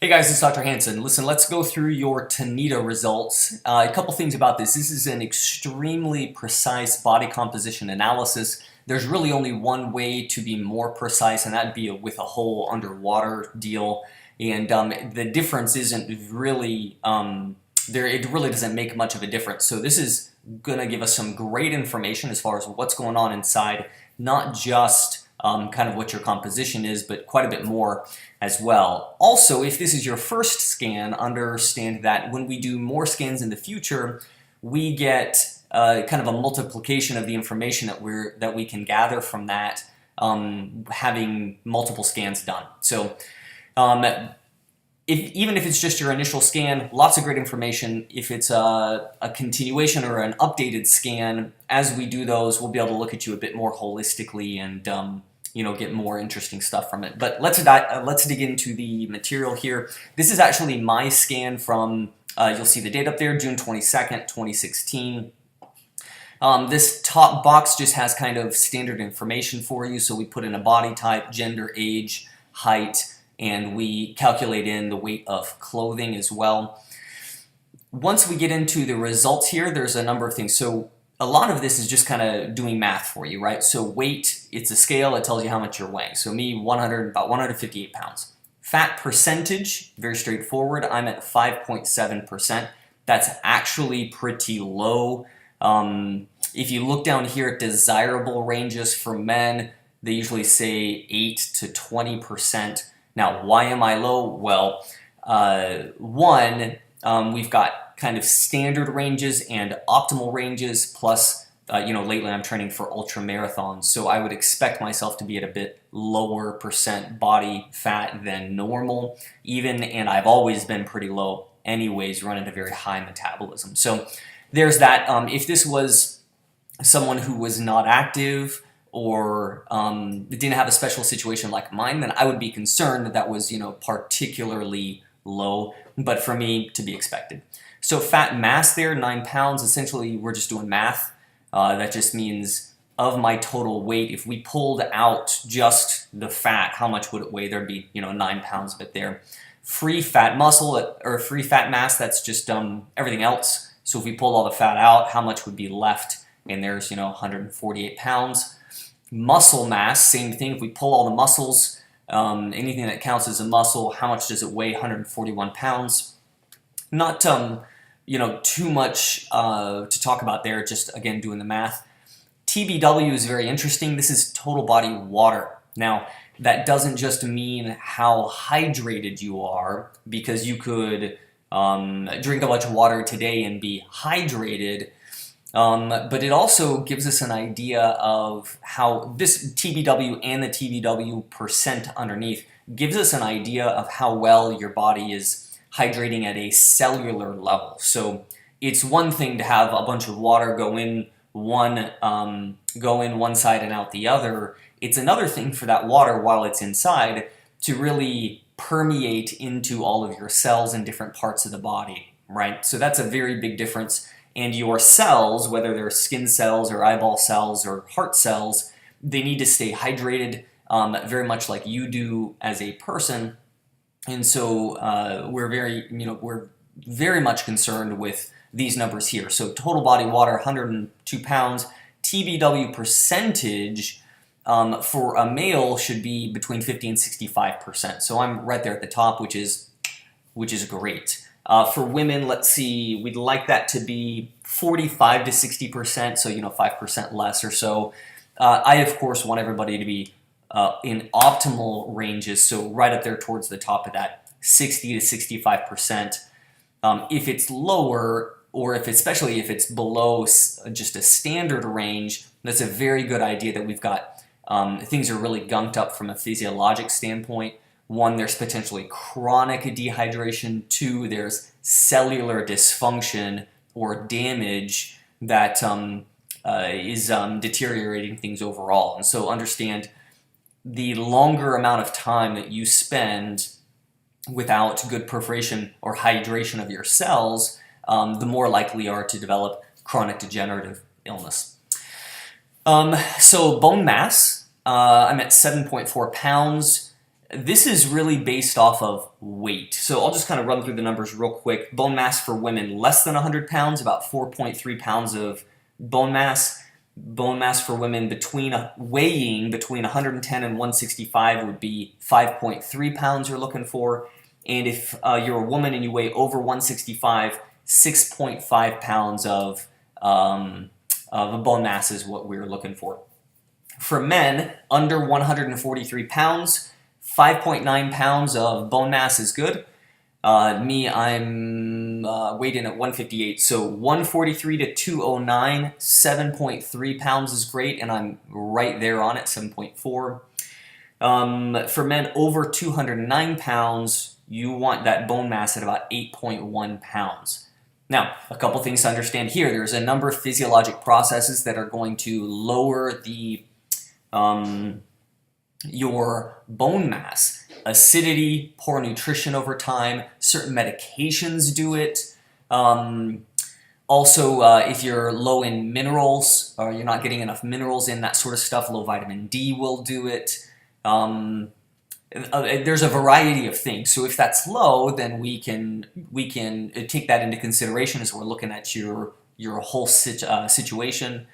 Hey guys, it's Dr. Hansen. Listen, let's go through your Tanita results. A couple things about this. This is an extremely precise body composition analysis. There's really only one way to be more precise, and that'd be with a whole underwater deal. And the difference isn't really there. It really doesn't make much of a difference. So this is gonna give us some great information as far as what's going on inside, not just kind of what your composition is, but quite a bit more as well. Also, if this is your first scan, understand that when we do more scans in the future, we get kind of a multiplication of the information that we can gather from that, having multiple scans done. So even if it's just your initial scan, lots of great information. If it's a continuation or an updated scan, as we do those, we'll be able to look at you a bit more holistically and get more interesting stuff from it. But let's dig into the material here. This is actually my scan from, you'll see the date up there, June 22nd, 2016. This top box just has kind of standard information for you. So we put in a body type, gender, age, height, and we calculate in the weight of clothing as well. Once we get into the results here, there's a number of things. So a lot of this is just kind of doing math for you, right? So weight, it's a scale, it tells you how much you're weighing. So me, about 158 pounds. Fat percentage, very straightforward. I'm at 5.7%. That's actually pretty low. If you look down here at desirable ranges for men, they usually say 8 to 20%. Now, why am I low? Well, one, we've got kind of standard ranges and optimal ranges, plus lately I'm training for ultra marathons, so I would expect myself to be at a bit lower percent body fat than normal and I've always been pretty low anyways, running a very high metabolism. So there's that. If this was someone who was not active or didn't have a special situation like mine, then I would be concerned that was particularly low, but for me, to be expected. So fat mass there, 9 pounds, essentially we're just doing math. That just means of my total weight, if we pulled out just the fat, how much would it weigh? There'd be 9 pounds of it there. Free fat muscle or free fat mass, that's just everything else. So if we pulled all the fat out, how much would be left? And there's 148 pounds. Muscle mass, same thing. If we pull all the muscles, anything that counts as a muscle, how much does it weigh? 141 pounds. Not too much to talk about there, just again doing the math. TBW is very interesting. This is total body water. Now, that doesn't just mean how hydrated you are, because you could drink a bunch of water today and be hydrated, but it also gives us an idea of how this TBW and the TBW percent underneath gives us an idea of how well your body is hydrating at a cellular level. So it's one thing to have a bunch of water go in one side and out the other. It's another thing for that water, while it's inside, to really permeate into all of your cells in different parts of the body, right? So that's a very big difference. And your cells, whether they're skin cells or eyeball cells or heart cells, they need to stay hydrated, very much like you do as a person. And so we're very much concerned with these numbers here. So total body water, 102 pounds. TBW percentage for a male should be between 50 and 65%. So I'm right there at the top, which is great. For women, let's see, we'd like that to be 45 to 60%, so 5% less or so. I, of course, want everybody to be in optimal ranges, so right up there towards the top of that, 60 to 65%. If it's lower, or especially if it's below just a standard range, that's a very good idea that we've got things are really gunked up from a physiologic standpoint. One, there's potentially chronic dehydration. Two, there's cellular dysfunction or damage that is deteriorating things overall. And so understand, the longer amount of time that you spend without good perforation or hydration of your cells, the more likely you are to develop chronic degenerative illness. So bone mass, I'm at 7.4 pounds. This is really based off of weight. So I'll just kind of run through the numbers real quick. Bone mass for women less than 100 pounds, about 4.3 pounds of bone mass. Bone mass for women weighing between 110 and 165 would be 5.3 pounds you're looking for. And if you're a woman and you weigh over 165, 6.5 pounds of bone mass is what we're looking for. For men, under 143 pounds, 5.9 pounds of bone mass is good. I'm weighed in at 158, so 143 to 209, 7.3 pounds is great, and I'm right there on it, 7.4. For men over 209 pounds, you want that bone mass at about 8.1 pounds. Now, a couple things to understand here. There's a number of physiologic processes that are going to lower your bone mass. Acidity, poor nutrition over time, certain medications do it. Also, if you're low in minerals or you're not getting enough minerals in, that sort of stuff, low vitamin D will do it. There's a variety of things. So if that's low, then we can take that into consideration as we're looking at your whole situation.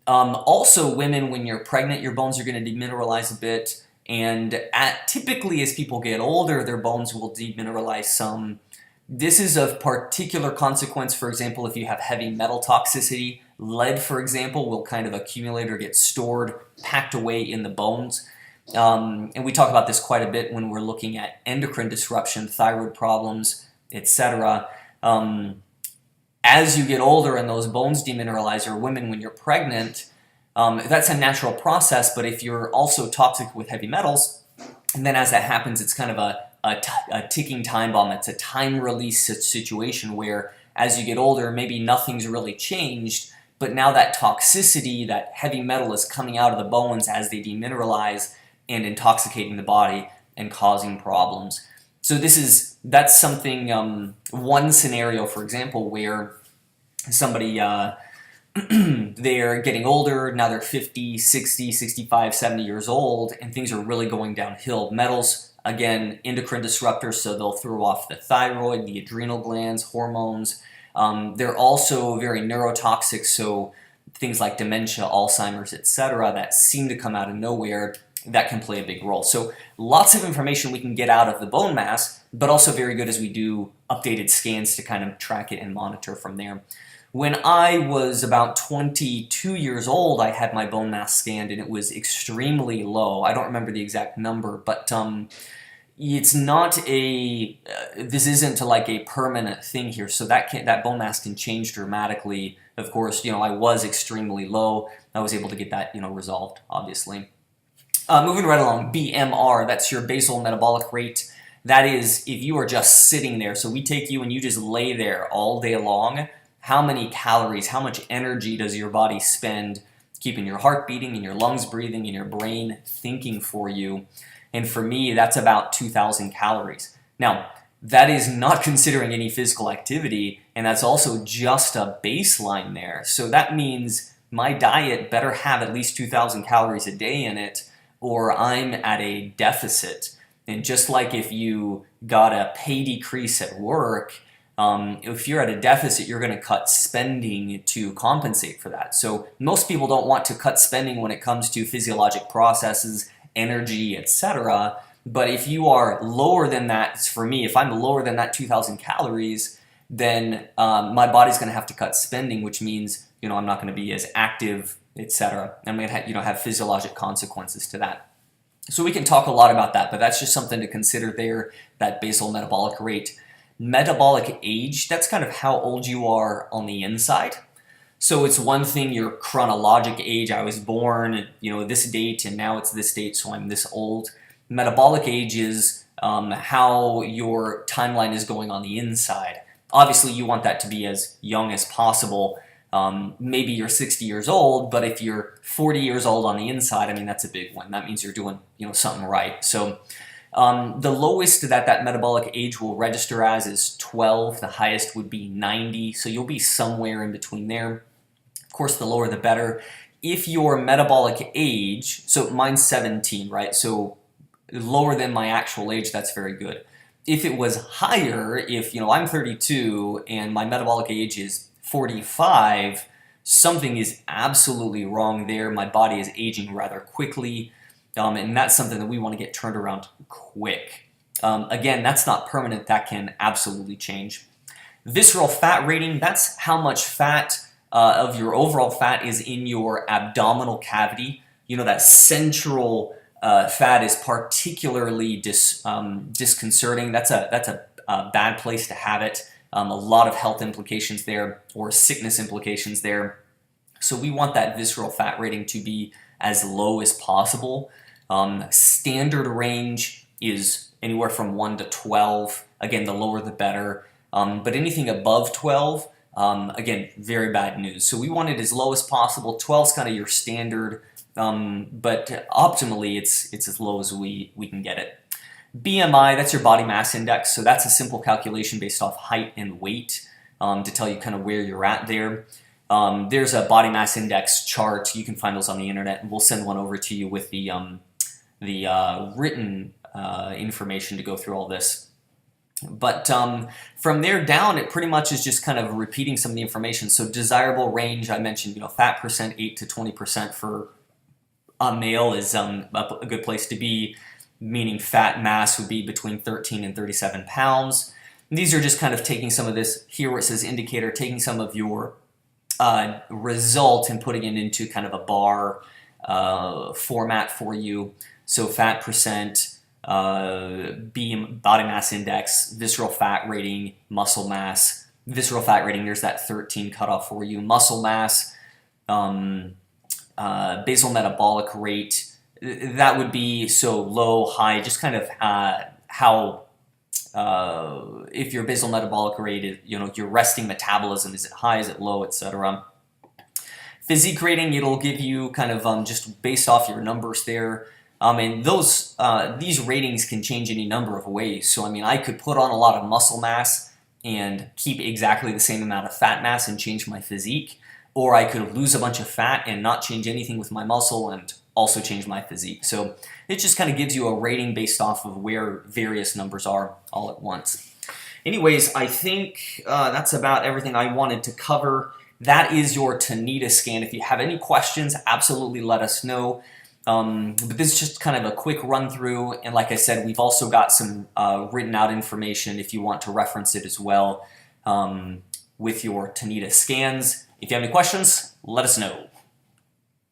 Also, women, when you're pregnant, your bones are going to demineralize a bit, and typically as people get older, their bones will demineralize some. This is of particular consequence, for example, if you have heavy metal toxicity. Lead, for example, will kind of accumulate or get stored, packed away in the bones. And we talk about this quite a bit when we're looking at endocrine disruption, thyroid problems, etc. As you get older and those bones demineralize, or women when you're pregnant, that's a natural process, but if you're also toxic with heavy metals, and then as that happens, it's kind of a ticking time bomb. It's a time release situation where as you get older, maybe nothing's really changed, but now that toxicity, that heavy metal is coming out of the bones as they demineralize and intoxicating the body and causing problems. So that's something, one scenario, for example, where somebody, they're getting older, now they're 50, 60, 65, 70 years old, and things are really going downhill. Metals, again, endocrine disruptors, so they'll throw off the thyroid, the adrenal glands, hormones. They're also very neurotoxic, so things like dementia, Alzheimer's, etc., that seem to come out of nowhere, that can play a big role. So lots of information we can get out of the bone mass, but also very good as we do updated scans to kind of track it and monitor from there. When I was about 22 years old, I had my bone mass scanned and it was extremely low. I don't remember the exact number, but it's not this isn't like a permanent thing here. So that bone mass can change dramatically. Of course, I was extremely low. I was able to get that, resolved, obviously. Moving right along, BMR, that's your basal metabolic rate. That is if you are just sitting there. So we take you and you just lay there all day long. How many calories, how much energy does your body spend keeping your heart beating and your lungs breathing and your brain thinking for you? And for me, that's about 2,000 calories. Now, that is not considering any physical activity, and that's also just a baseline there. So that means my diet better have at least 2,000 calories a day in it, or I'm at a deficit. And just like if you got a pay decrease at work, if you're at a deficit, you're going to cut spending to compensate for that. So most people don't want to cut spending when it comes to physiologic processes, energy, etc. But if you are lower than that, for me, if I'm lower than that 2,000 calories, then my body's going to have to cut spending, which means I'm not going to be as active, etc. I'm going to have physiologic consequences to that. So we can talk a lot about that, but that's just something to consider there, that basal metabolic rate. Metabolic age, that's kind of how old you are on the inside. So it's one thing your chronologic age, I was born, this date, and now it's this date, so I'm this old. Metabolic age is how your timeline is going on the inside. Obviously, you want that to be as young as possible. Maybe you're 60 years old, but if you're 40 years old on the inside, that's a big one. That means you're doing, something right. So the lowest that metabolic age will register as is 12. The highest would be 90. So you'll be somewhere in between there. Of course, the lower the better. If your metabolic age, so mine's 17, right? So lower than my actual age, that's very good. If it was higher, if I'm 32 and my metabolic age is 45, something is absolutely wrong there. My body is aging rather quickly, and that's something that we want to get turned around quick. Again, that's not permanent. That can absolutely change. Visceral fat rating, that's how much fat of your overall fat is in your abdominal cavity. That central fat is particularly disconcerting. That's a bad place to have it. A lot of health implications there, or sickness implications there. So we want that visceral fat rating to be as low as possible. Standard range is anywhere from 1 to 12. Again, the lower the better. But anything above 12, again, very bad news. So we want it as low as possible. 12 is kind of your standard, but optimally it's as low as we can get it. BMI, that's your body mass index. So that's a simple calculation based off height and weight to tell you kind of where you're at there. There's a body mass index chart. You can find those on the internet, and we'll send one over to you with the written information to go through all this. But from there down, it pretty much is just kind of repeating some of the information. So desirable range, I mentioned, fat percent 8 to 20% for a male is a good place to be, meaning fat mass would be between 13 and 37 pounds. And these are just kind of taking some of this, here where it says indicator, taking some of your result and putting it into kind of a bar format for you. So fat percent, body mass index, visceral fat rating, muscle mass. Visceral fat rating, there's that 13 cutoff for you. Muscle mass, basal metabolic rate, that would be so low, high, just kind of how if your basal metabolic rate is, your resting metabolism, is it high, is it low, etc. Physique rating, it'll give you kind of just based off your numbers there. And these ratings can change any number of ways. So I could put on a lot of muscle mass and keep exactly the same amount of fat mass and change my physique, or I could lose a bunch of fat and not change anything with my muscle and also change my physique. So it just kind of gives you a rating based off of where various numbers are all at once. Anyways, I think that's about everything I wanted to cover. That is your Tanita scan. If you have any questions, absolutely let us know. But this is just kind of a quick run through, and like I said, we've also got some written out information if you want to reference it as well with your Tanita scans. If you have any questions, let us know.